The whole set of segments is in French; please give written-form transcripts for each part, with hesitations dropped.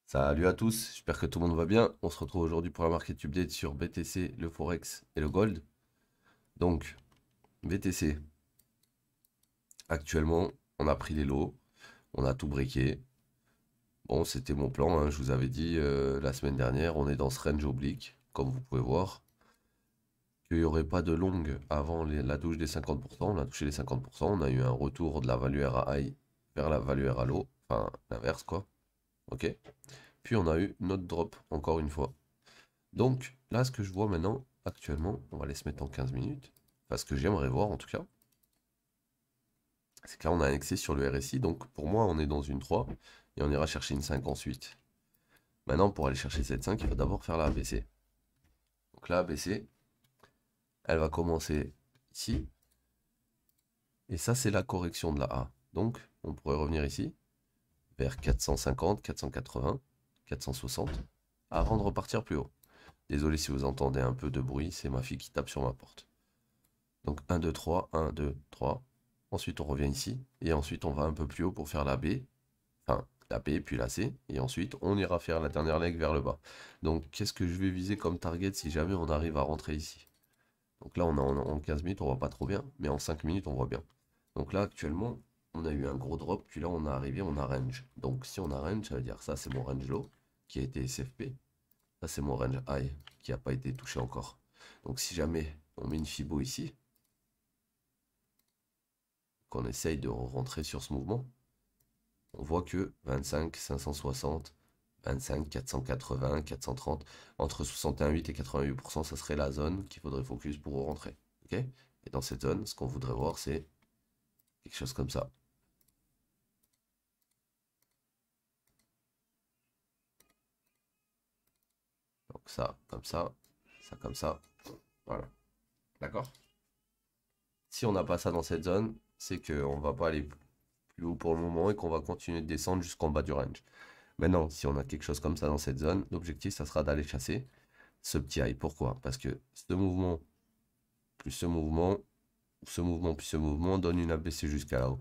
Salut à tous, j'espère que tout le monde va bien. On se retrouve aujourd'hui pour la market update sur BTC, le Forex et le Gold. Donc, BTC, actuellement, on a pris les lots, on a tout briqué. Bon, c'était mon plan, hein, je vous avais dit la semaine dernière, on est dans ce range oblique, comme vous pouvez voir, qu'il n'y aurait pas de longue avant la touche des 50%. On a touché les 50%, on a eu un retour de la value à high vers la value à low, enfin l'inverse quoi. Ok. Puis on a eu notre drop, encore une fois. Donc là, ce que je vois maintenant, actuellement, on va aller se mettre en 15 minutes. Enfin, ce que j'aimerais voir en tout cas, c'est que là, on a un excès sur le RSI. Donc pour moi, on est dans une 3 et on ira chercher une 5 ensuite. Maintenant, pour aller chercher cette 5, il faut d'abord faire la ABC. Donc la ABC, elle va commencer ici. Et ça, c'est la correction de la A. Donc, on pourrait revenir ici, vers 450, 480, 460, avant de repartir plus haut. Désolé si vous entendez un peu de bruit, c'est ma fille qui tape sur ma porte. Donc 1, 2, 3, 1, 2, 3. Ensuite, on revient ici. Et ensuite, on va un peu plus haut pour faire la B. Enfin, la B, puis la C. Et ensuite, on ira faire la dernière leg vers le bas. Donc, qu'est-ce que je vais viser comme target si jamais on arrive à rentrer ici? Donc là, on a en 15 minutes, on voit pas trop bien. Mais en 5 minutes, on voit bien. Donc là, actuellement, on a eu un gros drop. Puis là, on est arrivé, on a range. Donc si on a range, ça veut dire ça, c'est mon range low qui a été SFP. Ça, c'est mon range high qui n'a pas été touché encore. Donc si jamais on met une Fibo ici, qu'on essaye de rentrer sur ce mouvement, on voit que 25, 560, 25, 480, 430, entre 61,8 et 88%, ça serait la zone qu'il faudrait focus pour rentrer. Ok. Et dans cette zone, ce qu'on voudrait voir, c'est quelque chose comme ça. Donc ça, comme ça comme ça. Voilà. D'accord. Si on n'a pas ça dans cette zone, c'est qu'on va pas aller plus haut pour le moment et qu'on va continuer de descendre jusqu'en bas du range. Maintenant, si on a quelque chose comme ça dans cette zone, l'objectif, ça sera d'aller chasser ce petit high. Pourquoi? Parce que ce mouvement, plus ce mouvement, puis ce mouvement donne une ABC jusqu'à là-haut.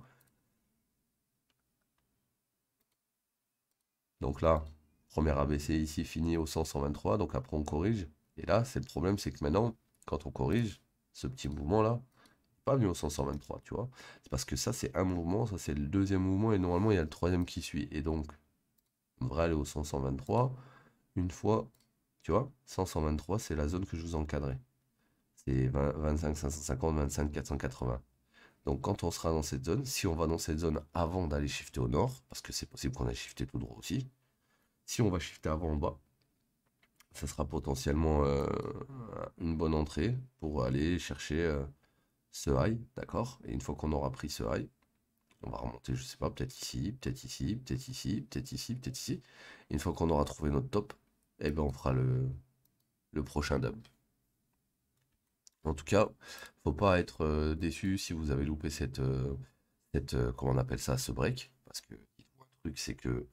Donc là, première ABC ici finie au 100, 123, donc après on corrige. Et là, c'est le problème, c'est que maintenant, quand on corrige, ce petit mouvement-là, pas venu au 100, 123, tu vois. C'est parce que ça, c'est un mouvement, ça, c'est le deuxième mouvement, et normalement, il y a le troisième qui suit. Et donc, on devrait aller au 100, 123, une fois, tu vois, 100, 123, c'est la zone que je vous encadrais. C'est 20, 25, 550, 25, 480. Donc quand on sera dans cette zone, si on va dans cette zone avant d'aller shifter au nord, parce que c'est possible qu'on aille shifter tout droit aussi, si on va shifter avant en bas, ça sera potentiellement une bonne entrée pour aller chercher ce high, d'accord? Et une fois qu'on aura pris ce high, on va remonter, je sais pas, peut-être ici, peut-être ici, peut-être ici, peut-être ici, peut-être ici. Et une fois qu'on aura trouvé notre top, eh ben on fera le prochain dump. En tout cas, faut pas être déçu si vous avez loupé comment on appelle ça, ce break. Parce que un truc, c'est que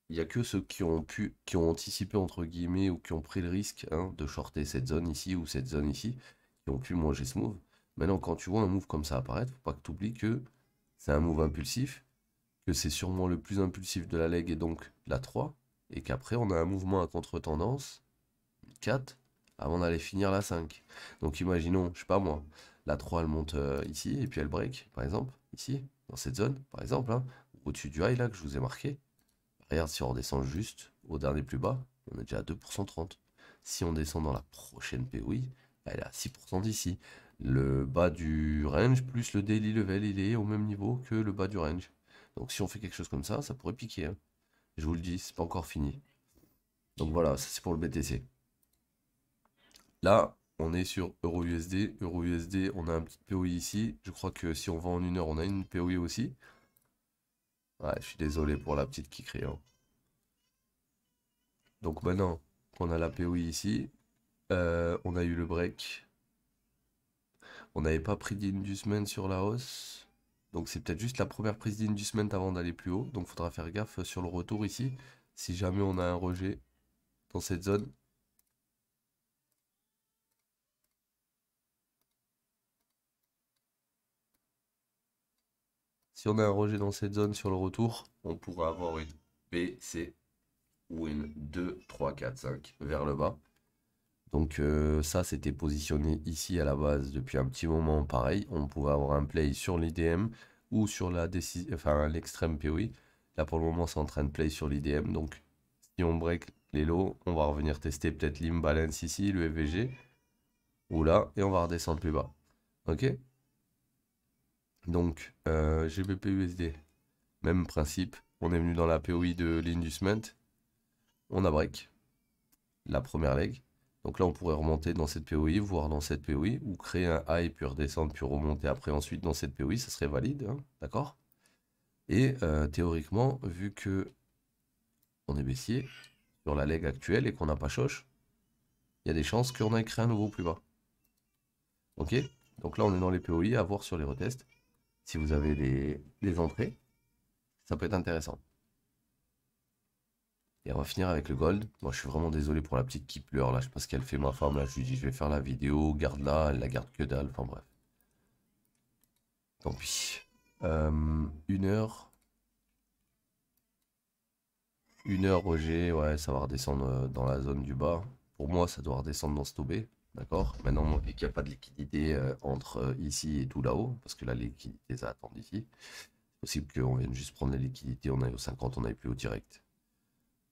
il y a que ceux qui ont anticipé entre guillemets ou qui ont pris le risque hein, de shorter cette zone ici ou cette zone ici, qui ont pu manger ce move. Maintenant, quand tu vois un move comme ça apparaître, faut pas que tu oublies que c'est un move impulsif, que c'est sûrement le plus impulsif de la leg et donc la 3, et qu'après on a un mouvement à contre-tendance 4 avant d'aller finir la 5. Donc imaginons, je sais pas moi, la 3 elle monte ici et puis elle break, par exemple, ici, dans cette zone, par exemple, hein, au-dessus du high là que je vous ai marqué. Regarde, si on redescend juste au dernier plus bas, on est déjà à 2% 30. Si on descend dans la prochaine POI, elle est à 6% d'ici. Le bas du range plus le daily level, il est au même niveau que le bas du range. Donc si on fait quelque chose comme ça pourrait piquer, hein. Je vous le dis, c'est pas encore fini. Donc voilà, ça c'est pour le BTC. Là, on est sur Euro-USD. Euro-USD, on a un petit POI ici. Je crois que si on va en une heure, on a une POI aussi. Ouais, je suis désolé pour la petite qui crie, hein. Donc maintenant qu'on a la POI ici, on a eu le break. On n'avait pas pris d'inducement sur la hausse. Donc c'est peut-être juste la première prise d'inducement avant d'aller plus haut. Donc faudra faire gaffe sur le retour ici. Si jamais on a un rejet dans cette zone. Si on a un rejet dans cette zone sur le retour, on pourra avoir une B, C. ou une 2, 3, 4, 5 vers le bas. Donc ça, c'était positionné ici à la base depuis un petit moment. Pareil, on pouvait avoir un play sur l'IDM ou sur enfin, l'extrême POI. Là, pour le moment, c'est en train de play sur l'IDM. Donc, si on break les lows, on va revenir tester peut-être l'imbalance ici, le FVG, ou là, et on va redescendre plus bas. Ok? Donc, GBP USD, même principe. On est venu dans la POI de l'inducement. On a break la première leg. Donc là, on pourrait remonter dans cette POI, voire dans cette POI, ou créer un high, puis redescendre, puis remonter après ensuite dans cette POI, ça serait valide, hein, d'accord? Et théoriquement, vu que on est baissier sur la leg actuelle et qu'on n'a pas choche, il y a des chances qu'on aille créer un nouveau plus bas. Ok? Donc là, on est dans les POI, à voir sur les retests. Si vous avez les entrées, ça peut être intéressant. Et on va finir avec le gold. Moi, je suis vraiment désolé pour la petite qui pleure là. Je sais pas ce qu'elle fait, ma femme. Là, je lui dis, je vais faire la vidéo, garde-la. Elle la garde que dalle. Enfin bref. Tant pis. 1 heure. 1 heure, Roger. Ouais, ça va redescendre dans la zone du bas. Pour moi, ça doit redescendre dans ce tobé. D'accord? Maintenant, et qu'il n'y a pas de liquidité entre ici et tout là-haut. Parce que là, les liquidités, ça attend ici. C'est possible qu'on vienne juste prendre les liquidités. On aille au 50, on aille plus haut direct.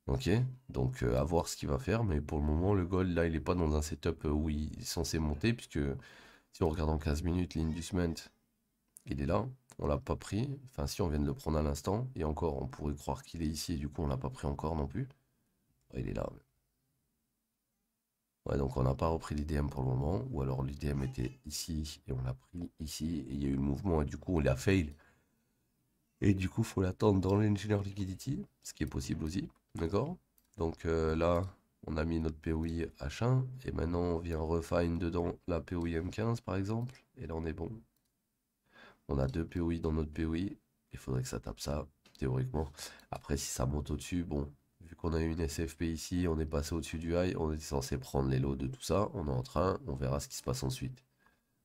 Ok, donc à voir ce qu'il va faire, mais pour le moment, le gold, là, il n'est pas dans un setup où il est censé monter, puisque si on regarde en 15 minutes, l'inducement, il est là, on l'a pas pris, enfin si on vient de le prendre à l'instant, et encore, on pourrait croire qu'il est ici, et du coup, on l'a pas pris encore non plus. Ouais, il est là. Ouais, donc on n'a pas repris l'IDM pour le moment, ou alors l'IDM était ici, et on l'a pris ici, et il y a eu le mouvement, et du coup, on l'a fail. Et du coup, faut l'attendre dans l'Engineer Liquidity, ce qui est possible aussi. D'accord? Donc là, on a mis notre POI H1 et maintenant on vient refine dedans la POI M15 par exemple. Et là, on est bon. On a deux POI dans notre POI. Il faudrait que ça tape ça, théoriquement. Après, si ça monte au-dessus, bon, vu qu'on a eu une SFP ici, on est passé au-dessus du high, on est censé prendre les lots de tout ça. On est en train, on verra ce qui se passe ensuite.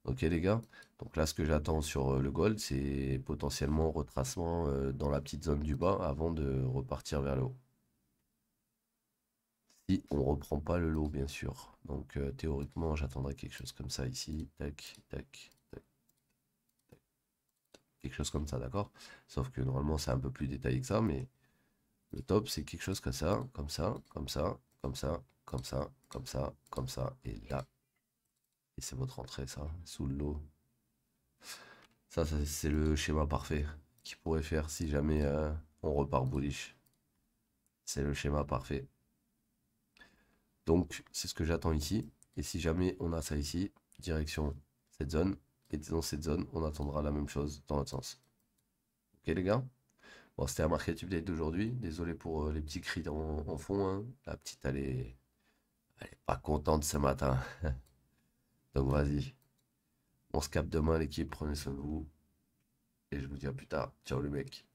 Ok les gars, donc là ce que j'attends sur le gold, c'est potentiellement retracement dans la petite zone du bas avant de repartir vers le haut. Si on reprend pas le lot bien sûr. Donc théoriquement j'attendrai quelque chose comme ça ici. Tac, tac, tac, quelque chose comme ça, d'accord? Sauf que normalement c'est un peu plus détaillé que ça, mais le top c'est quelque chose comme ça, comme ça, comme ça, comme ça, comme ça, comme ça, comme ça, et là. Et c'est votre entrée ça, sous le lot. Ça, c'est le schéma parfait qu'il pourrait faire si jamais on repart bullish. C'est le schéma parfait. Donc, c'est ce que j'attends ici. Et si jamais on a ça ici, direction cette zone. Et dans cette zone, on attendra la même chose dans l'autre sens. Ok les gars? Bon, c'était un market update d'aujourd'hui. Désolé pour les petits cris en fond, hein. La petite, elle est pas contente ce matin. Donc vas-y. On se capte demain l'équipe. Prenez soin de vous. Et je vous dis à plus tard. Ciao les mecs.